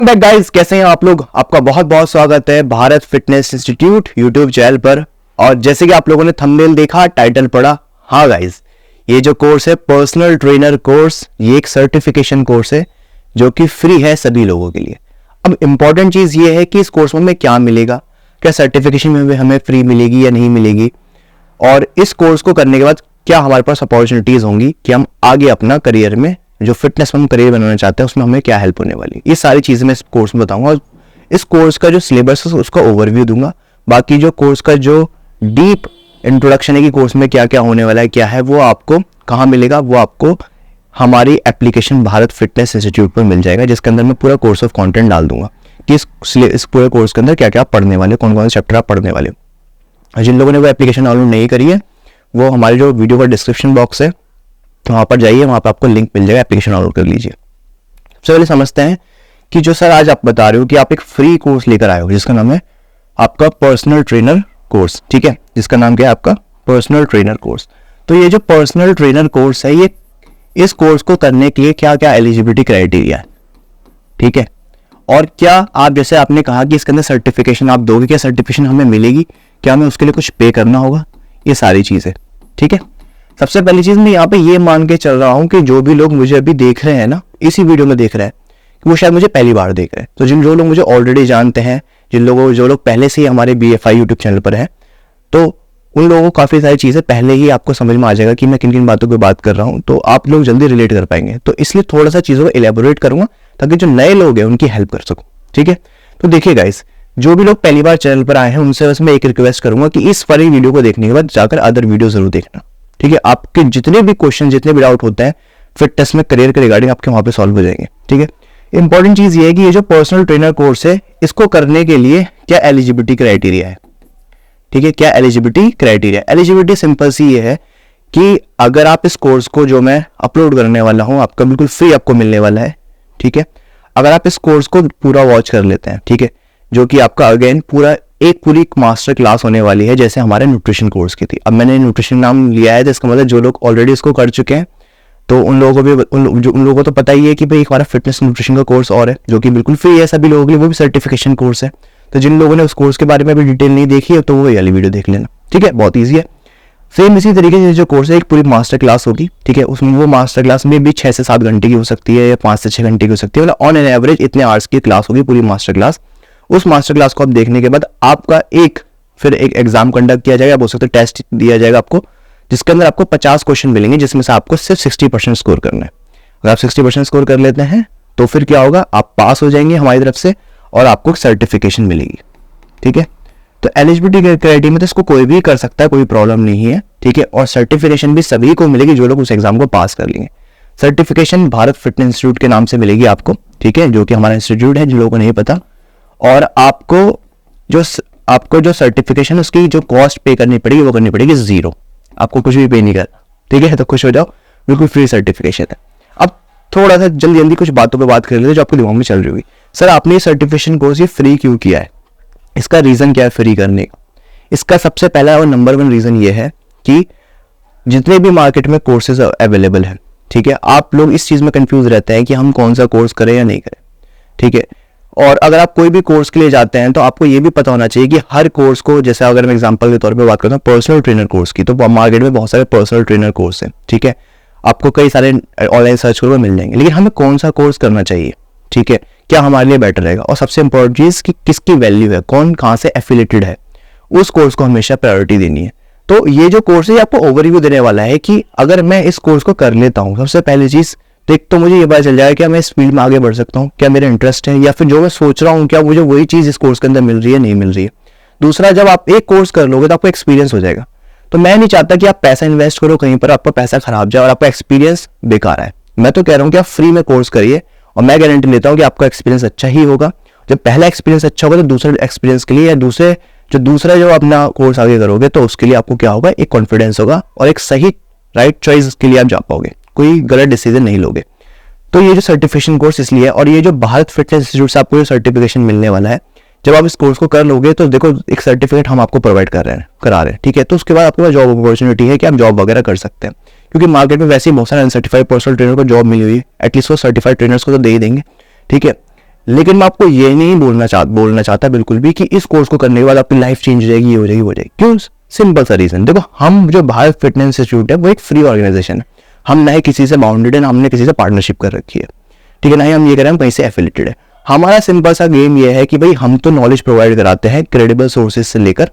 Back guys, कैसे हैं आप लोग। आपका बहुत बहुत स्वागत है Bharat fitness institute YouTube channel पर। और जैसे कि आप लोगों ने थंबनेल देखा, टाइटल पढ़ा, हाँ गाइस, ये जो कोर्स है पर्सनल ट्रेनर कोर्स, ये एक सर्टिफिकेशन कोर्स है जो कि फ्री है सभी लोगों के लिए। अब इंपॉर्टेंट चीज ये है कि इस कोर्स में हमें क्या मिलेगा, क्या सर्टिफिकेशन में हमें फ्री मिलेगी या नहीं मिलेगी, और इस कोर्स को करने के बाद क्या हमारे पास अपॉर्चुनिटीज होंगी कि हम आगे अपना करियर में जो फिटनेस में हम करियर बनाना चाहते हैं उसमें हमें क्या हेल्प होने वाली है। ये सारी चीजें मैं इस कोर्स में बताऊंगा। और इस कोर्स का जो सिलेबस है उसका ओवरव्यू दूंगा। बाकी जो कोर्स का जो डीप इंट्रोडक्शन है कि कोर्स में क्या क्या होने वाला है, क्या है, वो आपको कहाँ मिलेगा, वो आपको हमारी एप्लीकेशन भारत फिटनेस इंस्टीट्यूट पर मिल जाएगा, जिसके अंदर मैं पूरा कोर्स ऑफ कंटेंट डाल दूंगा कि इस पूरे कोर्स के अंदर क्या क्या पढ़ने वाले, कौन कौन से चैप्टर आप पढ़ने वाले। जिन लोगों ने वो एप्लीकेशन डाउनलोड नहीं करी है, वो हमारे जो वीडियो का डिस्क्रिप्शन बॉक्स है तो वहाँ पर जाइए, वहाँ पर आपको लिंक मिल जाएगा, एप्लीकेशन डाउनलोड कर लीजिए। सबसे पहले समझते हैं कि जो सर आज आप बता रहे हो कि आप एक फ्री कोर्स लेकर आए हो जिसका नाम है आपका पर्सनल ट्रेनर कोर्स, ठीक है, जिसका नाम क्या है आपका पर्सनल ट्रेनर कोर्स। तो ये जो पर्सनल ट्रेनर कोर्स है, ये इस कोर्स को करने के लिए क्या क्या एलिजिबिलिटी क्राइटेरिया है, ठीक है, और क्या आप, जैसे आपने कहा कि इसके अंदर सर्टिफिकेशन आप दोगे, क्या सर्टिफिकेशन हमें मिलेगी, क्या हमें उसके लिए कुछ पे करना होगा, ये सारी चीजें, ठीक है। सबसे पहली चीज मैं यहाँ पे ये मान के चल रहा हूँ कि जो भी लोग मुझे अभी देख रहे हैं ना, इसी वीडियो में देख रहे हैं, कि वो शायद मुझे पहली बार देख रहे हैं। तो जो लोग मुझे ऑलरेडी जानते हैं, जो लोग पहले से ही हमारे BFI यूट्यूब चैनल पर हैं, तो उन लोगों को काफी सारी चीजें पहले ही आपको समझ में आ जाएगा कि मैं किन किन बातों की बात कर रहा हूँ, तो आप लोग जल्दी रिलेट कर पाएंगे। तो इसलिए थोड़ा सा चीजों को इलेबोरेट करूंगा ताकि जो नए लोग हैं उनकी हेल्प कर सकूं, ठीक है। तो देखिए गाइस, जो भी लोग पहली बार चैनल पर आए हैं उनसे बस मैं एक रिक्वेस्ट करूंगा कि इस वाली वीडियो को देखने के बाद जाकर अदर वीडियो जरूर देखना, ठीक है। आपके जितने भी क्वेश्चन, जितने भी डाउट होते हैं फिटनेस में करियर के रिगार्डिंग, आपके वहां पे सॉल्व हो जाएंगे, ठीक है। इंपॉर्टेंट चीज ये है कि ये जो पर्सनल ट्रेनर कोर्स है, इसको करने के लिए क्या एलिजिबिलिटी क्राइटेरिया है, ठीक है। क्या एलिजिबिलिटी क्राइटेरिया, एलिजिबिलिटी सिंपल सी ये है कि अगर आप इस कोर्स को जो मैं अपलोड करने वाला हूं, आपका बिल्कुल फ्री आपको मिलने वाला है, ठीक है। अगर आप इस कोर्स को पूरा वॉच कर लेते हैं, ठीक है, जो कि आपका अगेन पूरी मास्टर क्लास होने वाली है, जैसे हमारे न्यूट्रिशन कोर्स की थी। अब मैंने न्यूट्रिशन नाम लिया है तो इसका मतलब जो लोग ऑलरेडी इसको कर चुके हैं तो उन लोगों को भी उन लोगों को तो पता ही है कि भाई हमारा फिटनेस न्यूट्रिशन का कोर्स और है जो कि बिल्कुल फ्री है सभी लोगों के लिए, वो भी सर्टिफिकेशन कोर्स है। तो जिन लोगों ने उस कोर्स के बारे में भी डिटेल नहीं देखी है तो वो वाली वीडियो देख लेना, ठीक है, बहुत ईजी है। सेम इसी तरीके से जो कोर्स है एक पूरी मास्टर क्लास होगी, ठीक है। उसमें वो मास्टर क्लास में भी 6 से 7 घंटे की हो सकती है या 5 से 6 घंटे की हो सकती है, मतलब ऑन एन एवरेज इतने आवर्स की क्लास होगी पूरी मास्टर क्लास। उस मास्टर क्लास को आप देखने के बाद आपका फिर एक एग्जाम कंडक्ट किया जाएगा, हो सकता है टेस्ट दिया जाएगा आपको, जिसके अंदर आपको 50 क्वेश्चन मिलेंगे, जिसमें से आपको सिर्फ 60% स्कोर करना है। अगर आप 60% स्कोर कर लेते हैं तो फिर क्या होगा, आप पास हो जाएंगे हमारी तरफ से और आपको सर्टिफिकेशन मिलेगी, ठीक है। तो एलिजिबिलिटी क्राइटेरिया में तो इसको कोई भी कर सकता है, कोई प्रॉब्लम नहीं है, ठीक है। और सर्टिफिकेशन भी सभी को मिलेगी जो लोग उस एग्जाम को पास कर लेंगे। सर्टिफिकेशन भारत फिटनेस इंस्टीट्यूट के नाम से मिलेगी आपको, ठीक है, जो कि हमारा इंस्टीट्यूट है, जिन लोगों को नहीं पता। और आपको जो सर्टिफिकेशन उसकी जो कॉस्ट पे करनी पड़ेगी वो करनी पड़ेगी 0, आपको कुछ भी पे नहीं करना, ठीक है। तो खुश हो जाओ, बिल्कुल फ्री सर्टिफिकेशन है। अब थोड़ा सा जल्दी कुछ बातों पे बात कर लेते हैं जो आपके दिमाग में चल रही होगी। सर आपने ये सर्टिफिकेशन कोर्स ये फ्री क्यों किया है, इसका रीजन क्या है फ्री करने का। इसका सबसे पहला और नंबर 1 रीजन ये है कि जितने भी मार्केट में कोर्सेज अवेलेबल है, ठीक है, आप लोग इस चीज में कंफ्यूज रहते हैं कि हम कौन सा कोर्स करें या नहीं करें, ठीक है। और अगर आप कोई भी कोर्स के लिए जाते हैं तो आपको ये भी पता होना चाहिए कि हर कोर्स को, जैसे अगर मैं एग्जांपल के तौर पे बात करता हूँ पर्सनल ट्रेनर कोर्स की, तो मार्केट में बहुत सारे पर्सनल ट्रेनर कोर्स हैं, ठीक है, आपको कई सारे ऑनलाइन सर्च करो मिल जाएंगे। लेकिन हमें कौन सा कोर्स करना चाहिए, ठीक है, क्या हमारे लिए बेटर रहेगा, और सबसे इंपॉर्टेंट चीज कि किसकी वैल्यू है, कौन कहाँ से एफिलेटेड है, उस कोर्स को हमेशा प्रायोरिटी देनी है। तो ये जो कोर्स है आपको ओवरव्यू देने वाला है कि अगर मैं इस कोर्स को कर लेता हूँ, सबसे पहली चीज देख तो मुझे ये पता चल जाएगा क्या मैं इस फील्ड में आगे बढ़ सकता हूँ, क्या मेरा इंटरेस्ट है, या फिर जो मैं सोच रहा हूँ क्या मुझे वही चीज इस कोर्स के अंदर मिल रही है, नहीं मिल रही है। दूसरा, जब आप एक कोर्स कर लोगे तो आपको एक्सपीरियंस हो जाएगा। तो मैं नहीं चाहता कि आप पैसा इन्वेस्ट करो कहीं पर, आपका पैसा खराब जाए और आपका एक्सपीरियंस बेकार है। मैं तो कह रहा हूँ कि आप फ्री में कोर्स करिए और मैं गारंटी लेता हूँ कि आपका एक्सपीरियंस अच्छा ही होगा। जब पहला एक्सपीरियंस अच्छा होगा तो दूसरे एक्सपीरियंस के लिए या दूसरा जो अपना कोर्स आगे करोगे तो उसके लिए आपको क्या होगा, एक कॉन्फिडेंस होगा और एक सही राइट चॉइस के लिए आप जा पाओगे, कोई गलत डिसीजन नहीं लोगे। तो ये जो सर्टिफिकेशन कोर्स इसलिए है, और ये जो भारत फिटनेस इंस्टीट्यूट से आपको जो सर्टिफिकेशन मिलने वाला है, जब आप इस कोर्स को कर लोगे तो देखो एक सर्टिफिकेट हम आपको प्रोवाइड करा रहे हैं, ठीक है। तो उसके बाद आपके पास जॉब अपॉर्चुनिटी है कि आप जॉब वगैरह कर सकते हैं, क्योंकि मार्केट में वैसे ही बहुत सारे अनसर्टिफाइड पर्सनल ट्रेनर को जॉब मिली हुई है, एटलीस्ट वो सर्टिफाइड ट्रेनर्स को तो दे ही देंगे, ठीक है। लेकिन मैं आपको ये नहीं बोलना चाहता बिल्कुल भी कि इस कोर्स को करने के बाद आपकी लाइफ चेंज हो जाएगी, ये हो जाएगी, हो जाएगी। क्यों? सिंपल सा रीजन, देखो हम जो भारत फिटनेस इंस्टीट्यूट है वो एक फ्री ऑर्गेनाइजेशन है, हम ना ही किसी से बाउंडेड है, हमने किसी से पार्टनरशिप कर रखी है, ठीक है, ना ही हम ये कह रहे हैं हम कहीं से एफिलेटेड है। हमारा सिंपल सा गेम ये है कि भाई हम तो नॉलेज प्रोवाइड कराते हैं क्रेडिबल सोर्सेज से लेकर,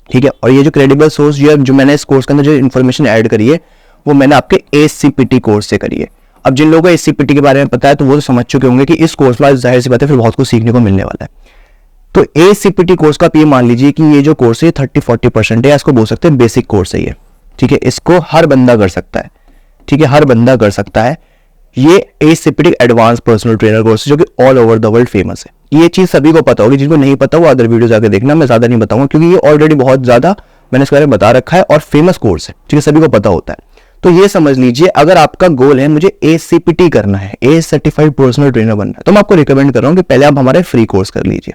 ठीक है, और ये जो क्रेडिबल सोर्स जो मैंने इस कोर्स के अंदर जो इन्फॉर्मेशन ऐड करी है वो मैंने आपके ACPT कोर्स से करी है। अब जिन लोगों को ACPT के बारे में पता है तो वो तो समझ चुके होंगे कि इस कोर्स में जाहिर सी बात है फिर बहुत कुछ सीखने को मिलने वाला है। तो ACPT कोर्स का आप ये मान लीजिए कि ये जो कोर्स है 30-40% है, इसको बोल सकते हैं बेसिक कोर्स है ये, ठीक है, इसको हर बंदा कर सकता है, ठीक है, हर बंदा कर सकता है। ये ACPT advance personal trainer course जो कि all over the world famous है। ये चीज सभी को पता होगी, जिनको नहीं पता वो अदर वीडियो जाकर देखना, मैं ज्यादा नहीं बताऊंगा क्योंकि ये ऑलरेडी बहुत ज्यादा मैंने इसके बारे में बता रखा है और फेमस कोर्स है, ठीक है, सभी को पता होता है। तो ये समझ लीजिए अगर आपका गोल है मुझे ACPT करना है, A सर्टिफाइड पर्सनल ट्रेनर बनना है, तो मैं आपको रिकमेंड कर रहा हूं कि पहले आप हमारे फ्री कोर्स कर लीजिए,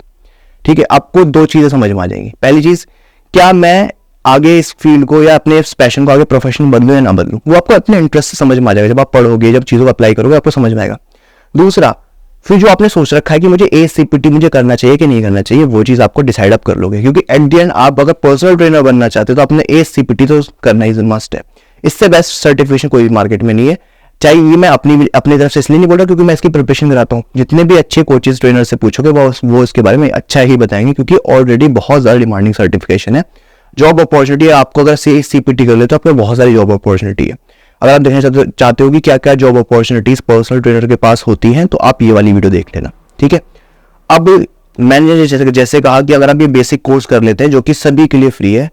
ठीक है। आपको दो चीजें समझ में आ जाएंगी। पहली चीज, क्या मैं आगे इस फील्ड को या अपने पैशन को आगे प्रोफेशन बदलूं या ना बदलूं, वो आपको अपने इंटरेस्ट से समझ में आ जाएगा। जब आप पढ़ोगे, जब चीजों को अप्लाई करोगे, आपको समझ में आएगा। दूसरा, फिर जो आपने सोच रखा है कि मुझे ACPT मुझे करना चाहिए कि नहीं करना चाहिए, वो चीज आपको डिसाइड अप कर लोगे, क्योंकि एट द एंड आप अगर पर्सनल ट्रेनर बनना चाहते हो तो आपने ACPT तो करना ही मस्ट है। इससे बेस्ट सर्टिफिकेशन कोई मार्केट में नहीं है। चाहे ये मैं अपनी तरफ से इसलिए नहीं बोल रहा क्योंकि मैं इसकी प्रिपरेशन कराता हूँ। जितने भी अच्छे कोचेस ट्रेनर से पूछोगे वो इसके बारे में अच्छा ही बताएंगे, क्योंकि ऑलरेडी बहुत ज्यादा डिमांडिंग सर्टिफिकेशन है। जॉब अपॉर्चुनिटी है, आपको अगर ACPT कर ले तो आपको बहुत सारी जॉब अपॉर्चुनिटी है। अगर आप देखना चाहते हो कि क्या क्या जॉब अपॉर्चुनिटीज पर्सनल ट्रेनर के पास होती हैं, तो आप ये वाली वीडियो देख लेना, ठीक है। अब मैंने जैसे कहा कि अगर आप ये बेसिक कोर्स कर लेते हैं जो कि सभी के लिए फ्री है,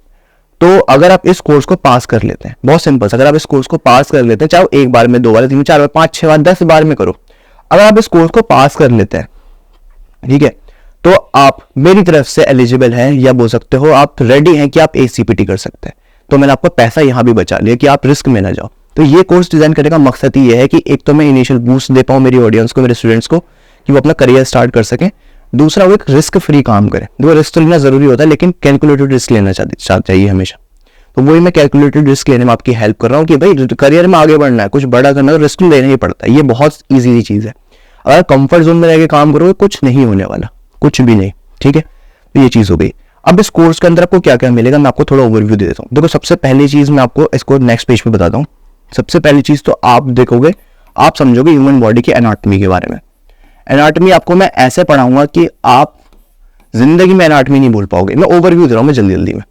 तो अगर आप इस कोर्स को पास कर लेते हैं, बहुत सिंपल, अगर आप इस कोर्स को पास कर लेते हैं, चाहे एक बार में, 2 बार, 3 4 बार, 5 6 बार, 10 बार में करो, अगर आप इस कोर्स को पास कर लेते हैं, ठीक है, तो आप मेरी तरफ से एलिजिबल हैं, या बोल सकते हो आप रेडी हैं कि आप ACPT कर सकते हैं। तो मैंने आपका पैसा यहां भी बचा लिया कि आप रिस्क में ना जाओ। तो ये कोर्स डिजाइन करने का मकसद ही ये है कि एक तो मैं इनिशियल बूस्ट दे पाऊं मेरी ऑडियंस को, मेरे स्टूडेंट्स को, कि वो अपना करियर स्टार्ट कर सकें। दूसरा, वो एक रिस्क फ्री काम करें। देखो रिस्क तो लेना जरूरी होता है, लेकिन कैलकुलेटेड रिस्क लेना चाहिए हमेशा। तो वही मैं कैलकुलेटेड रिस्क लेने में आपकी हेल्प कर रहा हूँ कि भाई करियर में आगे बढ़ना है, कुछ बड़ा करना है तो रिस्क लेना ही पड़ता है। ये बहुत ईजी चीज है। अगर कंफर्ट जोन में रह के काम करोगे कुछ नहीं होने वाला, कुछ भी नहीं, ठीक है। तो ये चीज हो गई। अब इस कोर्स के अंदर आपको क्या क्या मिलेगा, मैं आपको थोड़ा ओवरव्यू दे देता हूँ। देखो सबसे पहली चीज मैं आपको इसको नेक्स्ट पेज पे बताता हूँ। सबसे पहली चीज तो आप देखोगे, आप समझोगे ह्यूमन बॉडी की एनाटॉमी के बारे में। एनाटॉमी आपको मैं ऐसे पढ़ाऊंगा कि आप जिंदगी में एनाटॉमी नहीं भूल पाओगे। मैं ओवरव्यू दे रहा हूँ मैं जल्दी में।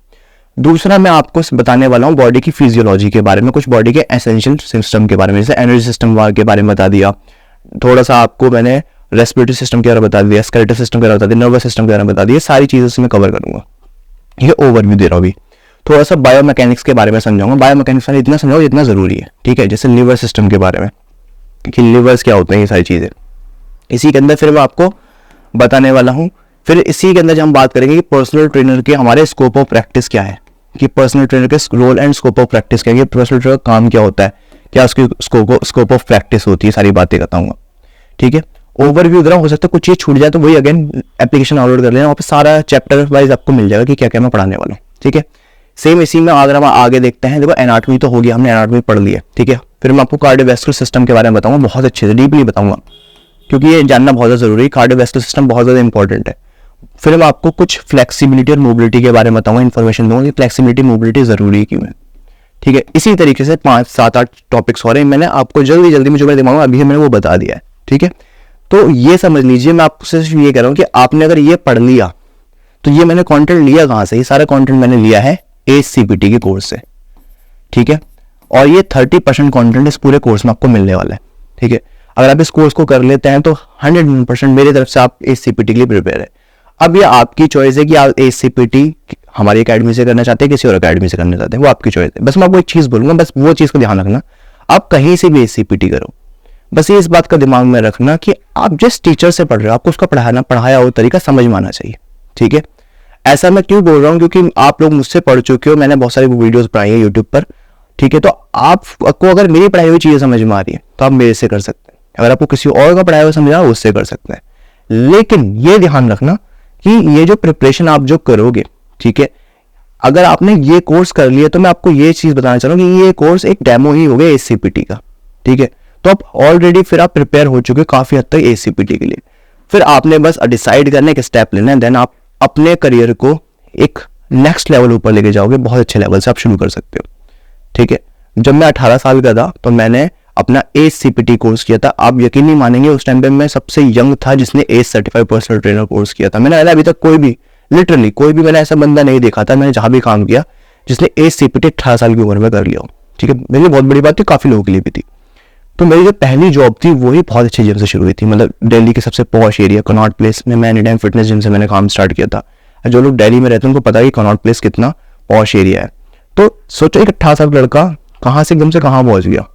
दूसरा, मैं आपको बताने वाला हूँ बॉडी की फिजियोलॉजी के बारे में, कुछ बॉडी के एसेंशियल सिस्टम के बारे में, जैसे एनर्जी सिस्टम के बारे में बता दिया, थोड़ा सा आपको मैंने रेस्पिरेटरी सिस्टम के बारे में बता दिया, स्केलेटल सिस्टम के बारे में बता दिया, नर्वस सिस्टम के बारे में बता दिया, सारी चीजें उसमें कवर करूंगा। ये ओवरव्यू दे रहा हूँ अभी। थोड़ा सा बायोमैकेनिक्स के बारे में समझाऊंगा। बायोमैकेनिक्स में इतना समझाओ जितना जरूरी है, ठीक है। जैसे लिवर सिस्टम के बारे में कि लिवर्स क्या होते हैं, ये सारी चीजें इसी के अंदर फिर मैं आपको बताने वाला हूँ। फिर इसी के अंदर जब हम बात करेंगे कि पर्सनल ट्रेनर के हमारे स्कोप ऑफ प्रैक्टिस क्या है, कि पर्सनल ट्रेनर के role and scope of practice क्या है, पर्सनल ट्रेनर का काम क्या होता है, क्या उसकी स्कोप ऑफ प्रैक्टिस होती है, सारी बातें बताऊंगा, ठीक है। ओवरव्यू दे रहा हूं, हो सकता है कुछ चीज छूट जाए तो वही अगेन एप्लीकेशन डाउनलोड कर लेना, वहाँ पे सारा चैप्टर वाइज आपको मिल जाएगा कि क्या क्या मैं पढ़ाने वाला हूँ, ठीक है। सेम इसी में अगर हम आगे देखते हैं, देखो एनाटॉमी तो हो गया, हमने एनाटॉमी पढ़ लिया, ठीक है। फिर मैं आपको कार्डियोवैस्कुलर सिस्टम के बारे में बताऊंगा, बहुत अच्छे से डीपली बताऊंगा, क्योंकि ये जानना बहुत ज्यादा जरूरी है। कार्डियोवैस्कुलर सिस्टम बहुत ज्यादा इंपॉर्टेंट है। फिर मैं आपको कुछ फ्लेक्सिबिलिटी और मोबिलिटी के बारे में बताऊंगा, इन्फॉर्मेशन दूंगा कि फ्लेक्सिबिलिटी मोबिलिटी जरूरी है क्यों है, ठीक है। इसी तरीके से 5 7 8 टॉपिक्स हो रहे हैं, मैंने आपको जल्दी में जो मैं दिमाग में अभी मैंने वो बता दिया है, ठीक है। तो ये समझ लीजिए, मैं आपसे ये कह रहा हूं कि आपने अगर ये पढ़ लिया तो ये मैंने कंटेंट लिया कहां से, ये सारा कंटेंट मैंने लिया है ACPT के कोर्स से, ठीक है। और ये 30% कंटेंट इस पूरे कोर्स में आपको मिलने वाला है, ठीक है। अगर आप इस कोर्स को कर लेते हैं तो 100% मेरी तरफ से आप ACPT के लिए प्रिपेयर है। अब ये आपकी चॉइस है कि आप ACPT हमारी एकेडमी से करना चाहते हैं, किसी और एकेडमी से करना चाहते हैं, वो आपकी चॉइस है। बस मैं आपको एक चीज बोलूंगा, बस वो चीज का ध्यान रखना, आप कहीं से भी ACPT करो, बस ये इस बात का दिमाग में रखना कि आप जिस टीचर से पढ़ रहे हो आपको उसका पढ़ाया हुआ तरीका समझ में आना चाहिए, ठीक है। ऐसा मैं क्यों बोल रहा हूँ, क्योंकि आप लोग मुझसे पढ़ चुके हो, मैंने बहुत सारी वीडियोस पढ़ाई है यूट्यूब पर, ठीक है। तो आपको अगर मेरी पढ़ाई हुई चीजें समझ में आ रही है तो आप मेरे से कर सकते हैं। अगर आपको किसी और का पढ़ाया हुआ समझ आ रहा है उससे कर सकते हैं। लेकिन ये ध्यान रखना कि ये जो प्रिपरेशन आप जो करोगे, ठीक है, अगर आपने ये कोर्स कर लिया तो मैं आपको ये चीज बताना चाह रहा हूँ कि ये कोर्स एक डेमो ही हो गया ACPT का, ठीक है। तो आप ऑलरेडी फिर आप प्रिपेयर हो चुके काफी हद तक ACPT के लिए। फिर आपने बस डिसाइड करना है, एक स्टेप लेना है, देन आप अपने करियर को एक नेक्स्ट लेवल ऊपर लेके जाओगे, बहुत अच्छे लेवल से आप शुरू कर सकते हो। ठीक है, जब मैं 18 साल का था तो मैंने अपना ACPT कोर्स किया था। आप यकीन नहीं मानेंगे, उस टाइम पे मैं सबसे यंग था जिसने ACE certified personal trainer course किया था। मैंने अभी तक कोई भी, लिटरली कोई भी मैंने ऐसा बंदा नहीं देखा था, मैंने जहां भी काम किया, जिसने ACPT 18 साल की उम्र में कर लिया हो। ठीक है, मेरे लिए बहुत बड़ी बात थी, काफी लोगों के लिए भी थी। तो मेरी जो पहली जॉब थी वो ही बहुत अच्छे जिम से शुरू हुई थी, मतलब दिल्ली के सबसे पॉश एरिया कनॉट प्लेस में मैं एनीटाइम फिटनेस जिम से मैंने काम स्टार्ट किया था। जो लोग दिल्ली में रहते हैं उनको पता है कि कनॉट प्लेस कितना पॉश एरिया है। तो सोचो एक 18 साल का लड़का कहाँ से एकदम से कहाँ पहुंच गया,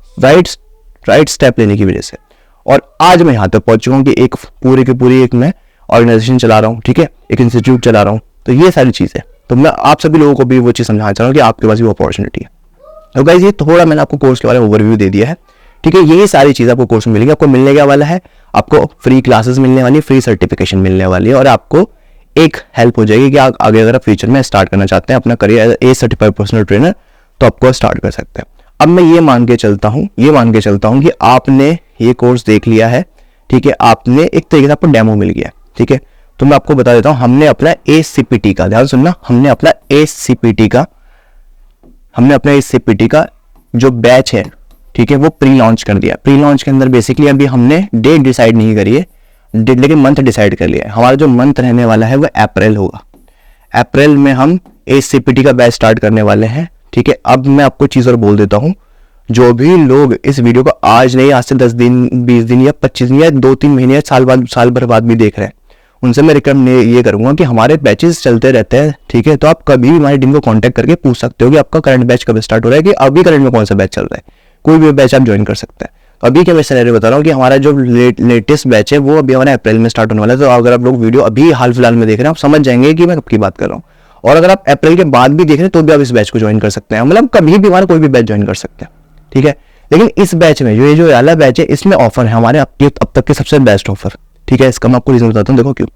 राइट स्टेप लेने की वजह से। और आज मैं यहाँ तक पहुंच चुका हूँ कि एक पूरी की पूरी एक मैं ऑर्गेनाइजेशन चला रहा हूँ, ठीक है, एक इंस्टीट्यूट चला रहा हूँ। तो ये सारी चीजें, तो मैं आप सभी लोगों को भी वो चीज समझाना चाह रहा हूँ कि आपके पास भी अपॉर्चुनिटी है। तो गाइस ये थोड़ा मैंने आपको कोर्स के बारे में ओवरव्यू दे दिया है। ठीक है, यही सारी चीज आपको कोर्स में मिलेगी। आपको मिलने क्या वाला है, आपको फ्री क्लासेस मिलने वाली, फ्री सर्टिफिकेशन मिलने वाली है, और आपको एक हेल्प हो जाएगी कि आप आगे अगर आप फ्यूचर में स्टार्ट करना चाहते हैं अपना career as ACE certified personal trainer, तो आपको स्टार्ट कर सकते हैं। अब मैं ये मान के चलता हूँ कि आपने ये कोर्स देख लिया है। ठीक है, आपने एक तरीके से आपको डेमो मिल गया। ठीक है, तो मैं आपको बता देता हूँ, हमने अपना ACPT का, ध्यान सुनना, हमने अपना ACPT का जो बैच है, ठीक है, वो प्री लॉन्च कर दिया। प्री लॉन्च के अंदर बेसिकली अभी हमने डेट डिसाइड नहीं करी है, लेकिन मंथ डिसाइड कर लिया है। हमारा जो मंथ रहने वाला है वो अप्रैल होगा। अप्रैल में हम ACPT का बैच स्टार्ट करने वाले हैं। ठीक है, अब मैं आपको चीज और बोल देता हूँ, जो भी लोग इस वीडियो को आज नहीं, आज से 10 दिन 20 दिन या 25 दिन या 2-3 महीने या साल भर बाद भी देख रहे हैं, उनसे मैं रिकमेंड ये करूंगा कि हमारे बैचेस चलते रहते हैं। ठीक है, तो आप कभी भी हमारी टीम को कांटेक्ट करके पूछ सकते हो कि आपका करंट बैच कब स्टार्ट हो रहा है, कि अभी करंट में कौन सा बैच चल रहा है, कोई भी बैच आप ज्वाइन कर सकते हैं। अभी के मैं सिनेरियो बता रहा हूँ कि हमारा जो लेटेस्ट बैच है वो अभी हमारा अप्रैल में स्टार्ट होने वाला है। तो अगर आप लोग वीडियो अभी हाल फिलहाल में देख रहे हैं, आप समझ जाएंगे कि मैं कब की बात कर रहा हूँ। और अगर आप अप्रैल के बाद भी देख रहे हैं तो भी आप इस बैच को ज्वाइन कर सकते हैं, मतलब कभी भी हमारा कोई भी बैच ज्वाइन कर सकते हैं। ठीक है, लेकिन इस बैच में जो वाला बैच है, इसमें ऑफर है हमारे अब तक के सबसे बेस्ट ऑफर। ठीक है, इसका मैं आपको रीजन बताता हूँ। देखो क्यों,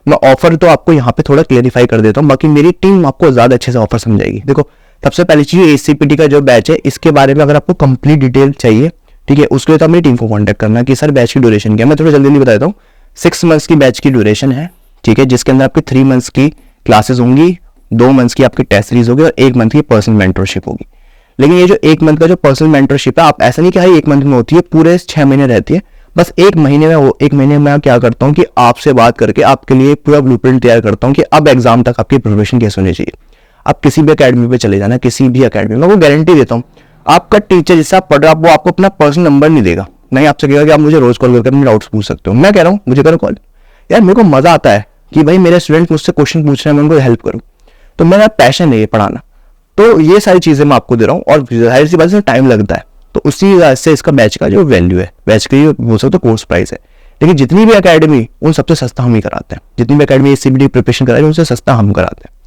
मैं ऑफर तो आपको यहाँ पे थोड़ा क्लियरिफाई कर देता हूँ, बाकी मेरी टीम आपको ज्यादा अच्छे से ऑफर समझाएगी। देखो, सबसे पहली चीज ACPT का जो बैच है, इसके बारे में अगर आपको कंप्लीट डिटेल चाहिए, ठीक है, उसके लिए तो मेरी टीम को कांटेक्ट करना कि सर बैच की ड्यूरेशन क्या है। मैं थोड़ा जल्दी बता देता हूँ। 6 मंथ्स की बैच की ड्यूरेशन है। ठीक है, जिसके अंदर आपकी 3 मंथ्स की क्लासेस होंगी, 2 मंथ्स की आपकी टेस्ट सीरीज होगी और 1 मंथ की पर्सनल मेंटरशिप होगी। लेकिन ये जो 1 मंथ का जो पर्सनल मेंटरशिप है, आप ऐसा नहीं कि हर 1 मंथ में होती है, पूरे 6 महीने रहती है। बस 1 महीने में मैं क्या करता हूँ कि आपसे बात करके आपके लिए पूरा ब्लूप्रिंट तैयार करता हूँ कि अब एग्जाम तक आपकी प्रिपरेशन कैसे होनी चाहिए। आप किसी भी अकेडमी पे चले जाना, किसी भी अकेडमी में, वो गारंटी देता हूँ, आपका टीचर जिससे आप पढ़ रहे हो, वो आपको अपना पर्सनल नंबर नहीं देगा, नहीं आपसे कहेगा कि आप मुझे रोज कॉल करके अपने डाउट्स पूछ सकते हो। मैं कह रहा हूँ मुझे करो कॉल, यार मेरे को मजा आता है कि भाई मेरे स्टूडेंट मुझसे क्वेश्चन पूछ रहे हैं, मैं उनको हेल्प करूँ, तो मेरा पैशन है ये पढ़ाना। तो ये सारी चीजें मैं आपको दे रहा हूँ, और जाहिर सी बात से टाइम लगता है, तो उसी वजह से इसका बैच का जो वैल्यू है, बैच की हो सकता है कोर्स प्राइस है। लेकिन जितनी भी अकेडमी, उन सबसे सस्ता हम ही कराते हैं। जितनी भी अकेडमी ACPT प्रिपरेशन करा रही है, उनसे सस्ता हम कराते हैं।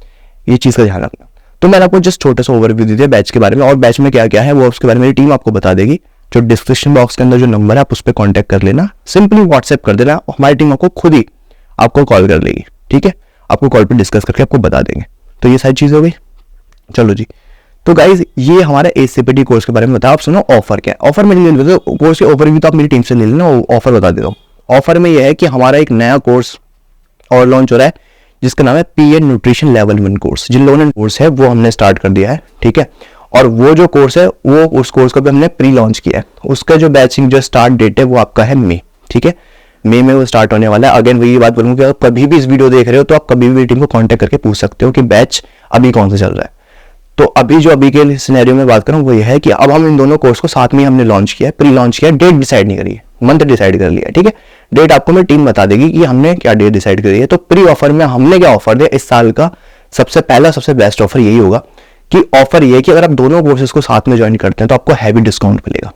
ये चीज का ध्यान रखना। तो मैंने आपको जस्ट छोटा सा ओवरव्यू दे दिया बैच के बारे में, और बैच में क्या क्या है वो उसके बारे में मेरी टीम आपको बता देगी। जो डिस्क्रिप्शन बॉक्स के अंदर जो नंबर है, आप उस पर कॉन्टैक्ट कर लेना, सिंपली व्हाट्सएप कर देना, हमारी टीम आपको खुद ही आपको कॉल कर लेगी। ठीक है, आपको कॉल पर डिस्कस करके आपको बता देंगे। तो ये सारी चीज हो गई। चलो जी, तो गाइज ये हमारे ACPT कोर्स के बारे में बताया। आप सुनो ऑफर क्या है। ऑफर में नहीं लेते कोर्स के ओवरव्यू तो आप मेरी टीम से ले लेना, ऑफर बता देता हूँ। ऑफर में यह है कि हमारा एक नया कोर्स और लॉन्च हो रहा है, जिसका नाम है PN न्यूट्रिशन लेवल 1 कोर्स। जिन लोगों ने कोर्स है वो हमने स्टार्ट कर दिया है। ठीक है, और वो जो कोर्स है, वो उस कोर्स को भी हमने प्री लॉन्च किया है। उसका जो बैचिंग जो स्टार्ट डेट है वो आपका है मई। ठीक है, मई में वो स्टार्ट होने वाला है। अगेन वही बात बोलूंगा कि आप कभी भी इस वीडियो देख रहे हो तो आप कभी भी टीम को कांटेक्ट करके पूछ सकते हो कि बैच अभी कौन सा चल रहा है। तो अभी के सिनेरियो में बात करूं वो ये है कि अब हम इन दोनों कोर्स को साथ में हमने लॉन्च किया है, प्री लॉन्च किया है। डेट डिसाइड नहीं करी है, मंथ डिसाइड कर लिया है। ठीक है, डेट आपको मेरी टीम बता देगी कि हमने क्या डेट डिसाइड करी है। तो प्री ऑफर में हमने क्या ऑफर दिया इस साल का, सबसे पहला सबसे बेस्ट ऑफर यही होगा कि ऑफर ये कि अगर आप दोनों कोर्सेज को साथ में ज्वाइन करते हैं तो आपको हैवी डिस्काउंट मिलेगा।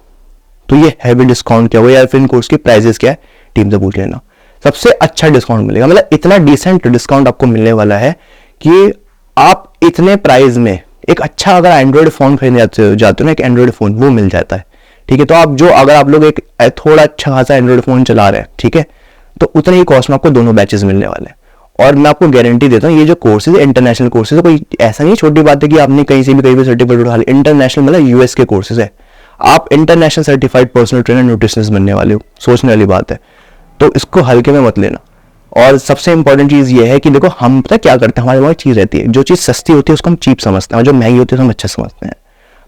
तो ये हैवी डिस्काउंट क्या हुआ, या फिर इन कोर्स की प्राइजेस क्या है, टीम से पूछ लेना। सबसे अच्छा डिस्काउंट मिलेगा, मतलब इतना डिसेंट डिस्काउंट आपको मिलने वाला है कि आप इतने प्राइस में एक अच्छा, अगर एंड्रॉइड फोन खरीदने जाते हो ना, एक एंड्रॉइड फोन वो मिल जाता है। ठीक है, तो आप जो, अगर आप लोग एक थोड़ा अच्छा खासा एंड्रॉइड फोन चला रहे हैं, ठीक है, तो उतने ही कॉस्ट में आपको दोनों बैचेस मिलने वाले हैं। और मैं आपको गारंटी देता हूँ, ये जो कोर्सेज है इंटरनेशनल कोर्सेज है, कोई ऐसा नहीं छोटी बात है कि आपने कहीं से भी कहीं भी सर्टिफिकेट उठा लिया। इंटरनेशनल मतलब US के कोर्सेज है। आप international certified personal trainer nutritionist बनने वाले हो, सोचने वाली बात है। तो इसको हल्के में मत लेना। और सबसे इंपॉर्टेंट चीज ये है कि देखो हम पता क्या करते हैं, हमारे पास चीज रहती है, जो चीज सस्ती होती है उसको हम चीप समझते हैं और जो महंगी होती है उसको हम अच्छा समझते हैं।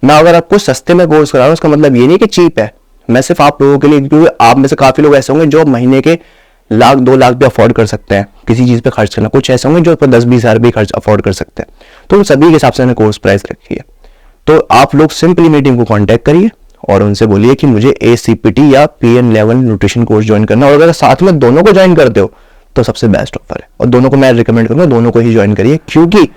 मैं अगर आपको सस्ते में कोर्स करा रहा हूँ उसका मतलब ये नहीं कि चीप है, मैं सिर्फ आप लोगों के लिए, क्योंकि आप में से काफी लोग ऐसे होंगे जो महीने के 1-2 लाख भी अफोर्ड कर सकते हैं किसी चीज पे खर्च करना, कुछ ऐसे होंगे जो 10-20 हजार भी खर्च अफोर्ड कर सकते हैं, तो उन सभी के हिसाब से मैंने कोर्स प्राइस रखी है। तो आप लोग सिंपली मेरी टीम को कांटेक्ट करिए और उनसे बोलिए कि मुझे ACPT या PN level nutrition course join करना, और अगर साथ में दोनों को ज्वाइन करते हो तो सबसे बेस्ट ऑफर है, और दोनों को मैं रिकमेंड करूंगा, दोनों को ही ज्वाइन करिए, क्योंकि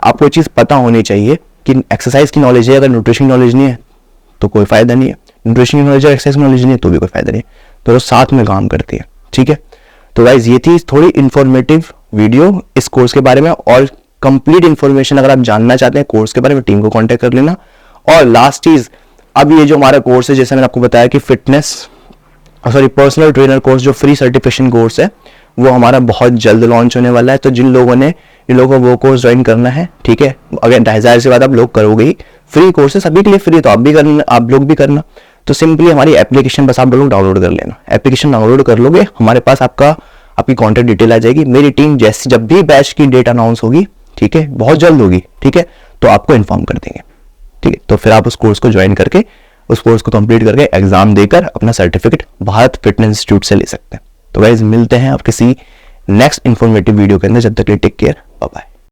आपको चीज पता होनी चाहिए कि एक्सरसाइज की नॉलेज है, अगर न्यूट्रिशन नॉलेज नहीं है तो कोई फायदा नहीं है, न्यूट्रिशन की नॉलेज और एक्सरसाइज की नॉलेज नहीं है तो भी कोई फायदा नहीं है, तो साथ में काम करती है। ठीक है, तो गाइज ये थी थोड़ी इंफॉर्मेटिव वीडियो इस कोर्स के बारे में, और कंप्लीट इंफॉर्मेशन अगर आप जानना चाहते हैं कोर्स के बारे में टीम को कांटेक्ट कर लेना। और लास्ट चीज, अब ये जो हमारा कोर्स है, जैसे मैंने आपको बताया कि पर्सनल ट्रेनर कोर्स जो फ्री सर्टिफिकेशन कोर्स है वो हमारा बहुत जल्द लॉन्च होने वाला है। तो जिन लोगों को वो कोर्स ज्वाइन करना है, ठीक है, अगर 2,500 से बाद आप लोग करोगे ही, फ्री कोर्स है सभी के लिए फ्री, तो आप लोग भी करना। तो सिंपली हमारी एप्लीकेशन बस आप लोग डाउनलोड कर लेना, एप्लीकेशन डाउनलोड कर लोगे, हमारे पास आपकी कॉन्टैक्ट डिटेल आ जाएगी, मेरी टीम जब भी बैच की डेट अनाउंस होगी, ठीक है, बहुत जल्द होगी, ठीक है, तो आपको इन्फॉर्म कर देंगे। ठीक है, तो फिर आप उस कोर्स को ज्वाइन करके, उस कोर्स को कंप्लीट करके एग्जाम देकर अपना सर्टिफिकेट भारत फिटनेस इंस्टीट्यूट से ले सकते हैं। तो गाइज मिलते हैं आप किसी नेक्स्ट इंफॉर्मेटिव वीडियो के अंदर, जब तक के लिए टेक केयर, बाय बाय।